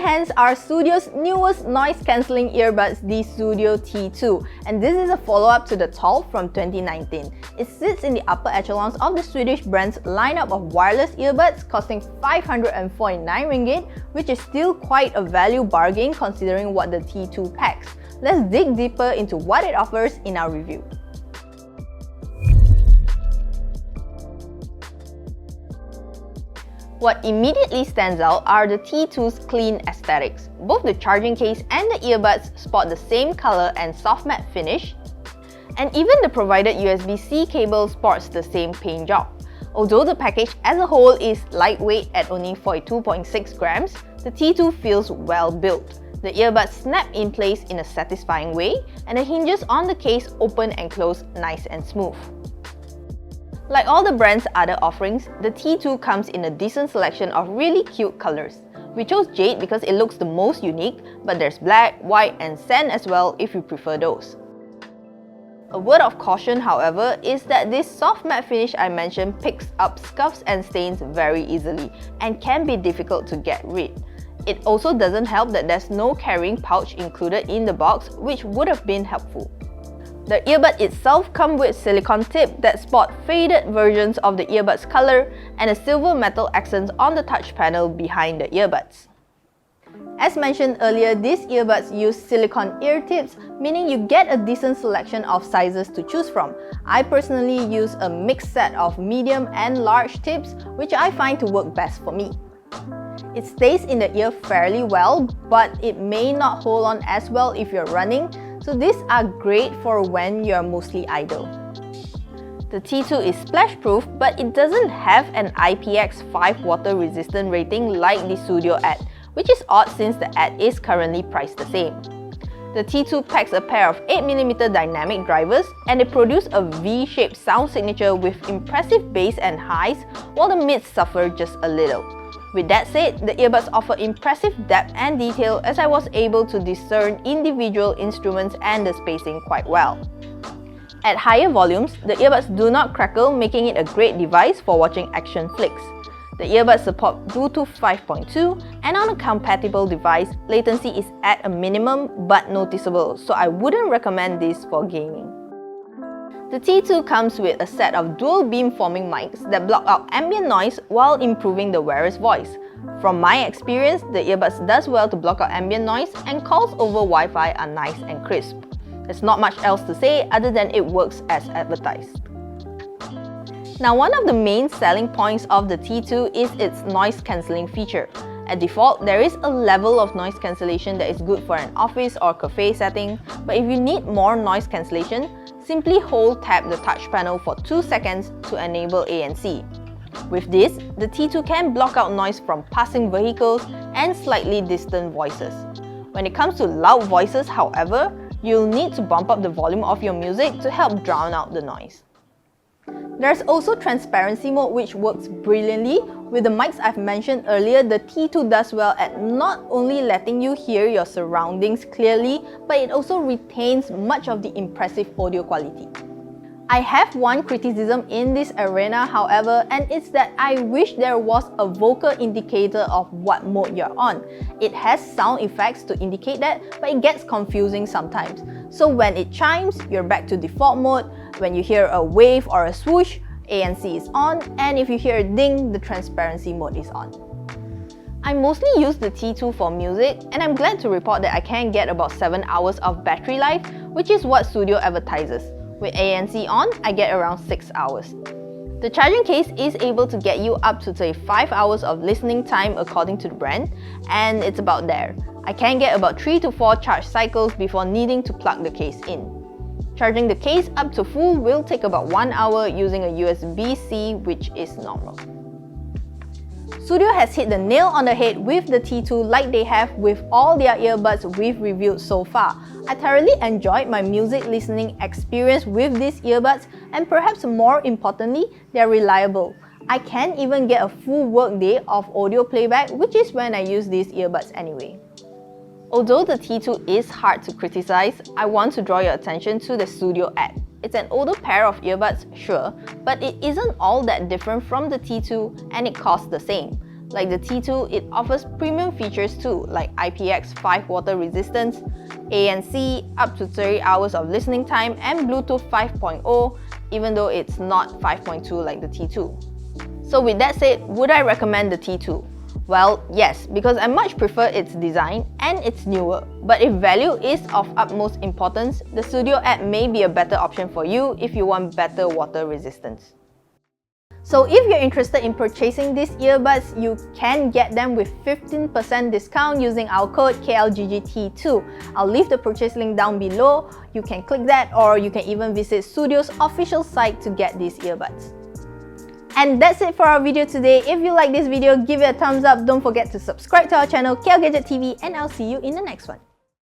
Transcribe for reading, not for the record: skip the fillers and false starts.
hands are Sudio's newest noise-cancelling earbuds, the Sudio T2, and this is a follow-up to the TOLV from 2019. It sits in the upper echelons of the Swedish brand's lineup of wireless earbuds, costing 549 ringgit, which is still quite a value bargain considering what the T2 packs. Let's dig deeper into what it offers in our review. What immediately stands out are the T2's clean aesthetics. Both the charging case and the earbuds sport the same color and soft matte finish, and even the provided USB-C cable sports the same paint job. Although the package as a whole is lightweight at only 42.6 grams, the T2 feels well built. The earbuds snap in place in a satisfying way, and the hinges on the case open and close nice and smooth. Like all the brand's other offerings, the T2 comes in a decent selection of really cute colors. We chose jade because it looks the most unique, but there's black, white and sand as well if you prefer those. A word of caution, however, is that this soft matte finish I mentioned picks up scuffs and stains very easily and can be difficult to get rid. It also doesn't help that there's no carrying pouch included in the box, which would have been helpful. The earbud itself comes with silicone tip that sport faded versions of the earbud's color and a silver metal accents on the touch panel behind the earbuds. As mentioned earlier, these earbuds use silicone ear tips, meaning you get a decent selection of sizes to choose from. I personally use a mixed set of medium and large tips, which I find to work best for me. It stays in the ear fairly well, but it may not hold on as well if you're running, so these are great for when you're mostly idle. The T2 is splash-proof, but it doesn't have an IPX5 water resistant rating like the Sudio ETT, which is odd since the ETT is currently priced the same. The T2 packs a pair of 8mm dynamic drivers, and they produce a V-shaped sound signature with impressive bass and highs, while the mids suffer just a little. With that said, the earbuds offer impressive depth and detail as I was able to discern individual instruments and the spacing quite well. At higher volumes, the earbuds do not crackle, making it a great device for watching action flicks. The earbuds support Bluetooth 5.2, and on a compatible device, latency is at a minimum but noticeable, so I wouldn't recommend this for gaming. The T2 comes with a set of dual beam-forming mics that block out ambient noise while improving the wearer's voice. From my experience, the earbuds does well to block out ambient noise, and calls over Wi-Fi are nice and crisp. There's not much else to say other than it works as advertised. Now, one of the main selling points of the T2 is its noise cancelling feature. At default, there is a level of noise cancellation that is good for an office or cafe setting, but if you need more noise cancellation, simply hold-tap the touch panel for 2 seconds to enable ANC. With this, the T2 can block out noise from passing vehicles and slightly distant voices. When it comes to loud voices, however, you'll need to bump up the volume of your music to help drown out the noise. There's also transparency mode, which works brilliantly. With the mics I've mentioned earlier, the T2 does well at not only letting you hear your surroundings clearly, but it also retains much of the impressive audio quality. I have one criticism in this arena, however, and it's that I wish there was a vocal indicator of what mode you're on. It has sound effects to indicate that, but it gets confusing sometimes. So when it chimes, you're back to default mode. When you hear a wave or a swoosh, ANC is on, and if you hear a ding, the transparency mode is on. I mostly use the T2 for music, and I'm glad to report that I can get about 7 hours of battery life, which is what Sudio advertises. With ANC on, I get around 6 hours. The charging case is able to get you up to 5 hours of listening time according to the brand, and it's about there. I can get about 3 to 4 charge cycles before needing to plug the case in. Charging the case up to full will take about 1 hour using a USB-C, which is normal. Sudio has hit the nail on the head with the T2 like they have with all their earbuds we've reviewed so far. I thoroughly enjoyed my music listening experience with these earbuds, and perhaps more importantly, they're reliable. I can even get a full workday of audio playback, which is when I use these earbuds anyway. Although the T2 is hard to criticize, I want to draw your attention to the Sudio ETT. It's an older pair of earbuds, sure, but it isn't all that different from the T2, and it costs the same. Like the T2, it offers premium features too, like IPX5 water resistance, ANC, up to 30 hours of listening time, and Bluetooth 5.0, even though it's not 5.2 like the T2. So with that said, would I recommend the T2? Well, yes, because I much prefer its design and it's newer. But if value is of utmost importance, the Sudio app may be a better option for you if you want better water resistance. So if you're interested in purchasing these earbuds, you can get them with 15% discount using our code KLGadgetTV. I'll leave the purchase link down below. You can click that, or you can even visit Sudio's official site to get these earbuds. And that's it for our video today. If you like this video, give it a thumbs up. Don't forget to subscribe to our channel KLGadgetTV, and I'll see you in the next one.